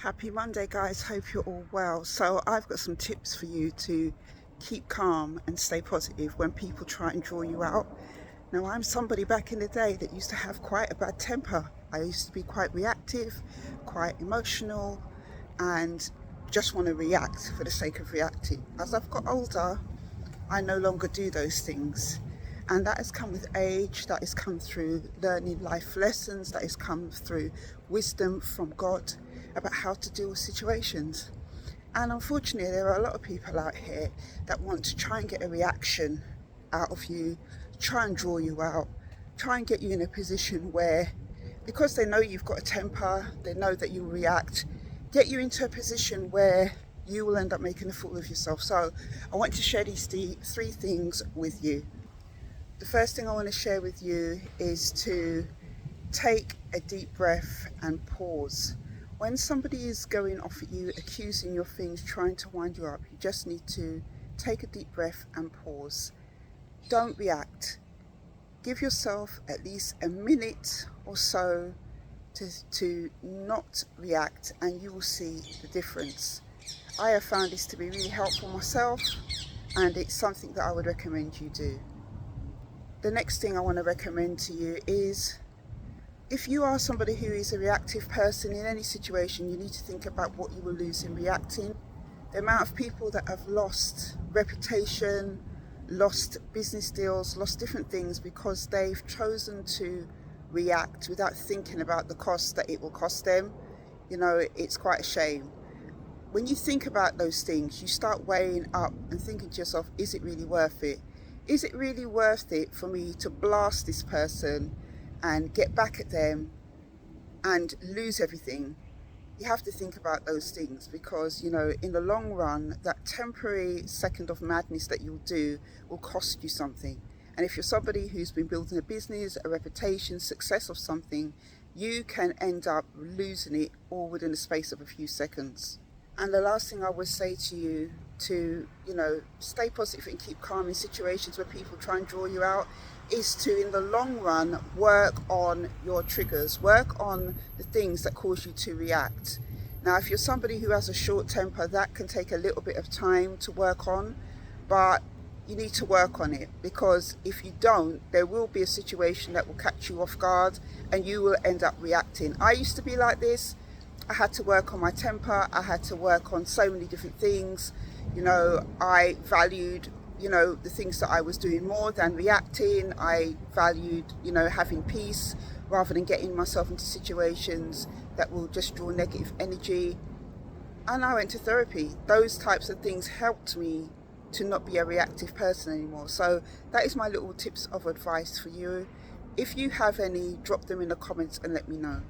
Happy Monday, guys. Hope you're all well. So I've got some tips for you to keep calm and stay positive when people try and draw you out. Now, I'm somebody back in the day that used to have quite a bad temper. I used to be quite reactive, quite emotional, and just want to react for the sake of reacting. As I've got older, I no longer do those things. And that has come with age, that has come through learning life lessons, that has come through wisdom from God about how to deal with situations. And unfortunately, there are a lot of people out here that want to try and get a reaction out of you, try and draw you out, try and get you in a position where, because they know you've got a temper, they know that you'll react, get you into a position where you will end up making a fool of yourself. So I want to share these three things with you. The first thing I want to share with you is to take a deep breath and pause. When somebody is going off at you, accusing you of things, trying to wind you up, you just need to take a deep breath and pause. Don't react. Give yourself at least a minute or so to not react, and you will see the difference. I have found this to be really helpful myself, and it's something that I would recommend you do. The next thing I want to recommend to you is, if you are somebody who is a reactive person in any situation, you need to think about what you will lose in reacting. The amount of people that have lost reputation, lost business deals, lost different things because they've chosen to react without thinking about the cost that it will cost them. It's quite a shame. When you think about those things, you start weighing up and thinking to yourself, is it really worth it? Is it really worth it for me to blast this person and get back at them and lose everything? You have to think about those things because, in the long run, that temporary second of madness that you'll do will cost you something. And if you're somebody who's been building a business, a reputation, success of something, you can end up losing it all within the space of a few seconds. And the last thing I would say to you to, stay positive and keep calm in situations where people try and draw you out is to, in the long run, work on your triggers, work on the things that cause you to react. Now, if you're somebody who has a short temper, that can take a little bit of time to work on, but you need to work on it, because if you don't, there will be a situation that will catch you off guard and you will end up reacting. I used to be like this. I had to work on my temper. I had to work on so many different things. I valued, the things that I was doing more than reacting. I valued, having peace rather than getting myself into situations that will just draw negative energy. And I went to therapy. Those types of things helped me to not be a reactive person anymore. So that is my little tips of advice for you. If you have any, drop them in the comments and let me know.